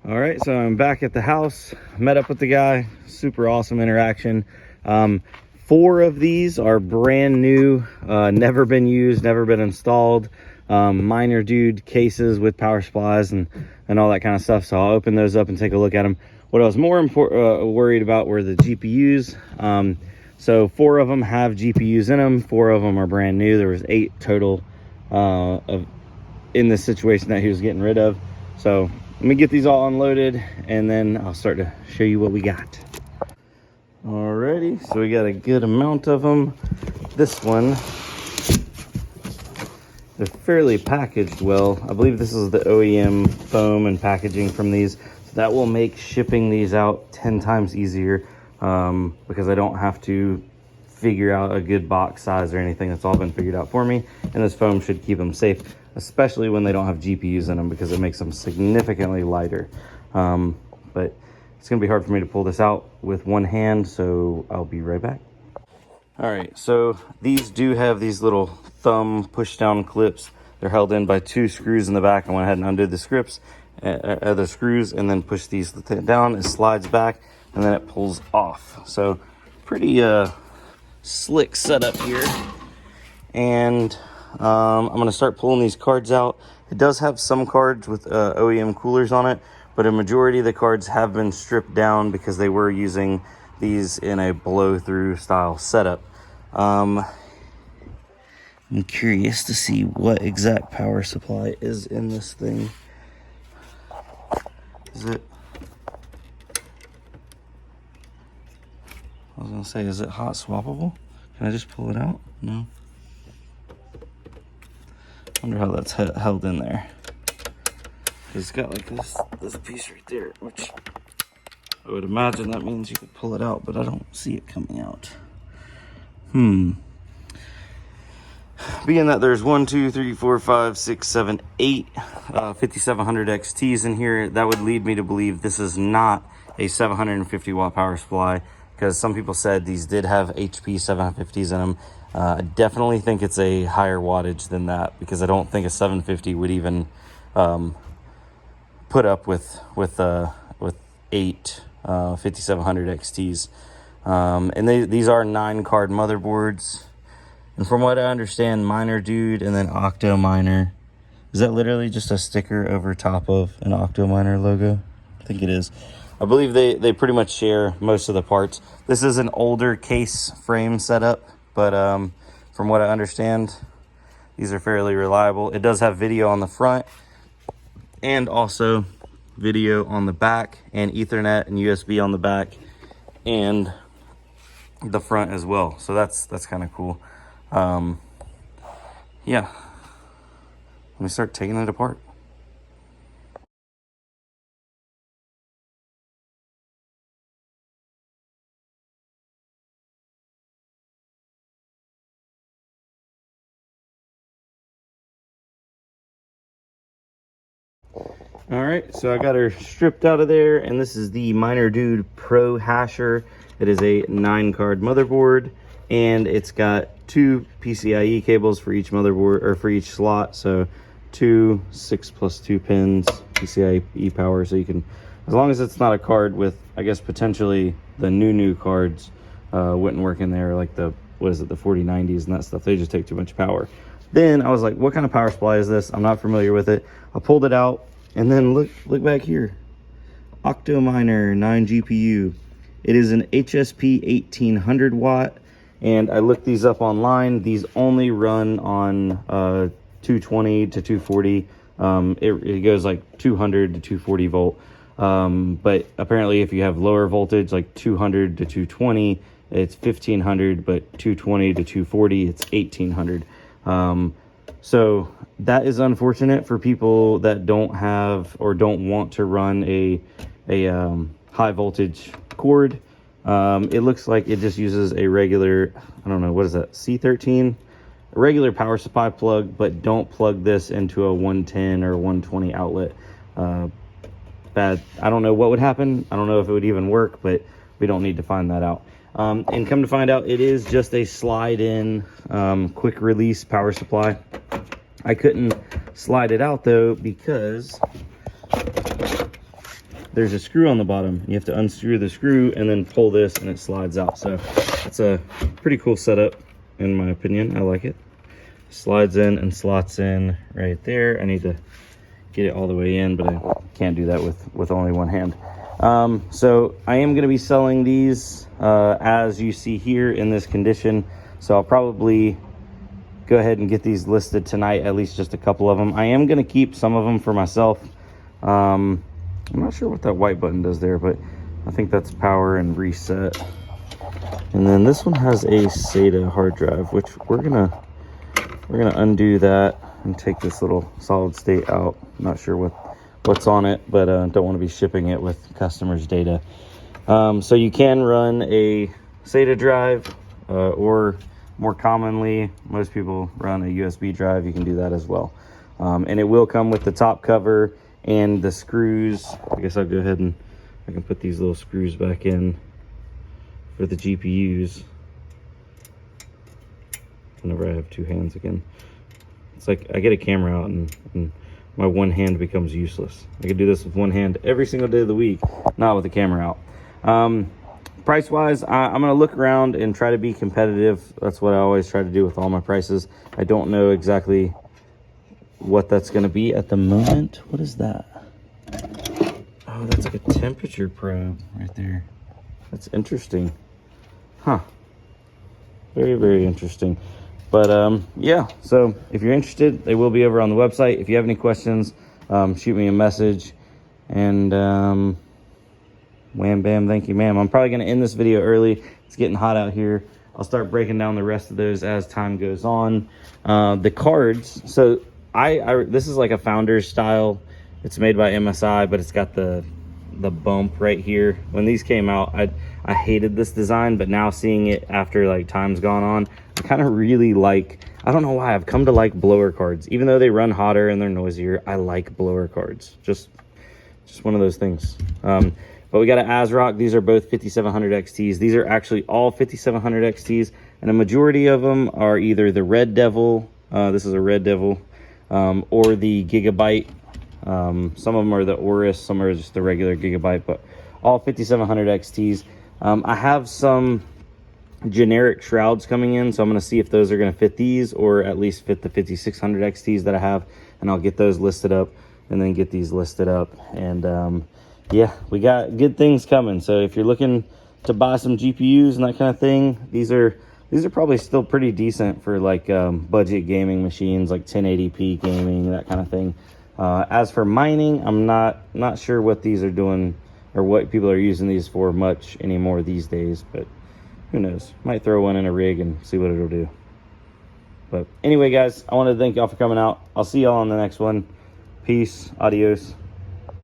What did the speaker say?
All right, so I'm back at the house, met up with the guy, super awesome interaction. 4 of these are brand new, never been used, never been installed. Minor dude cases with power supplies and all that kind of stuff. So I'll open those up and take a look at them. What I was more worried about were the GPUs. So 4 of them have GPUs in them. 4 of them are brand new. There was 8 total in this situation that he was getting rid of. So let me get these all unloaded and then I'll start to show you what we got. Alrighty, so we got a good amount of them. This one, they're fairly packaged well. I believe this is the OEM foam and packaging from these. So that will make shipping these out 10 times easier because I don't have to figure out a good box size or anything. That's all been figured out for me. And this foam should keep them safe, especially when they don't have GPUs in them because it makes them significantly lighter. But it's gonna be hard for me to pull this out with one hand, so I'll be right back. All right, so these do have these little thumb push down clips. They're held in by 2 screws in the back. I went ahead and undid the screws and then push these down. It slides back and then it pulls off. So pretty slick setup here. And I'm gonna start pulling these cards out. It does have some cards with OEM coolers on it, but a majority of the cards have been stripped down because they were using these in a blow-through style setup. I'm curious to see what exact power supply is in this thing. Is it? I was gonna say, is it hot swappable? Can I just pull it out? No. Wonder how that's held in there. It's got like this piece right there, which I would imagine that means you could pull it out, but I don't see it coming out. Being that there's 1, 2, 3, 4, 5, 6, 7, 8 5700 XTs in here, that would lead me to believe this is not a 750 watt power supply, because some people said these did have HP 750s in them. I definitely think it's a higher wattage than that, because I don't think a 750 would even put up with 8 5700 XTs. And these are 9 card motherboards. And from what I understand, Miner Dude and then Octo Miner, is that literally just a sticker over top of an Octo Miner logo? I think it is. I believe they pretty much share most of the parts. This is an older case frame setup, but from what I understand, these are fairly reliable. It does have video on the front and also video on the back, and Ethernet and USB on the back and the front as well. So that's kind of cool. Yeah, let me start taking it apart. All right, so I got her stripped out of there, and this is the Miner Dude Pro Hasher. It is a 9 card motherboard, and it's got 2 PCIe cables for each motherboard, or for each slot. So 2 6+2 pins PCIe power. So you can, as long as it's not a card with, I guess potentially the new cards wouldn't work in there, like the, what is it, the 4090s and that stuff. They just take too much power. Then I was like, what kind of power supply is this? I'm not familiar with it. I pulled it out, and then look back here. Octo Miner 9 GPU. It is an HSP 1800 watt, and I looked these up online. These only run on 220 to 240. It goes like 200 to 240 volt. But apparently if you have lower voltage, like 200 to 220, it's 1500, but 220 to 240, it's 1800. So that is unfortunate for people that don't have or don't want to run a high voltage cord. It looks like it just uses a regular, I don't know, what is that, C13? A regular power supply plug, but don't plug this into a 110 or 120 outlet. Bad. I don't know what would happen. I don't know if it would even work, but we don't need to find that out. And come to find out, it is just a slide-in, quick release power supply. I couldn't slide it out though because there's a screw on the bottom. You have to unscrew the screw and then pull this and it slides out. So it's a pretty cool setup in my opinion. I like it. Slides in and slots in right there. I need to get it all the way in, but I can't do that with only one hand. So I am going to be selling these as you see here in this condition. So I'll probably go ahead and get these listed tonight, at least just a couple of them. I am going to keep some of them for myself. I'm not sure what that white button does there, but I think that's power and reset. And then this one has a SATA hard drive, which we're gonna undo that and take this little solid state out. Not sure what's on it, but don't want to be shipping it with customers' data. So you can run a SATA drive, or more commonly, most people run a USB drive. You can do that as well. And it will come with the top cover and the screws. I guess I'll go ahead and I can put these little screws back in for the GPUs whenever I have two hands again. It's like I get a camera out and my one hand becomes useless. I could do this with one hand every single day of the week, not with the camera out. Price wise, I'm gonna look around and try to be competitive. That's what I always try to do with all my prices. I don't know exactly what that's gonna be at the moment. What is that? Oh, that's like a temperature probe right there. That's interesting. Huh. Very, very interesting. But yeah, so if you're interested, they will be over on the website. If you have any questions, shoot me a message. And wham bam, thank you ma'am. I'm probably gonna end this video early. It's getting hot out here. I'll start breaking down the rest of those as time goes on. The cards, so this is like a Founders style. It's made by MSI, but it's got the bump right here. When these came out, I hated this design, but now seeing it after like time's gone on, I kind of really like, I don't know why, I've come to like blower cards. Even though they run hotter and they're noisier, I like blower cards. Just one of those things. But we got an ASRock. These are both 5700 XTs. These are actually all 5700 XTs, and a majority of them are either the Red Devil, this is a Red Devil, or the Gigabyte. Some of them are the Aorus, some are just the regular Gigabyte, but all 5700 XTs. I have some generic shrouds coming in, so I'm going to see if those are going to fit these, or at least fit the 5600 XTs that I have, and I'll get those listed up and then get these listed up. And yeah, we got good things coming. So if you're looking to buy some GPUs and that kind of thing, these are probably still pretty decent for like budget gaming machines, like 1080p gaming, that kind of thing. As for mining, I'm not sure what these are doing or what people are using these for much anymore these days, but who knows? Might throw one in a rig and see what it'll do. But anyway, guys, I wanted to thank y'all for coming out. I'll see y'all on the next one. Peace. Adios.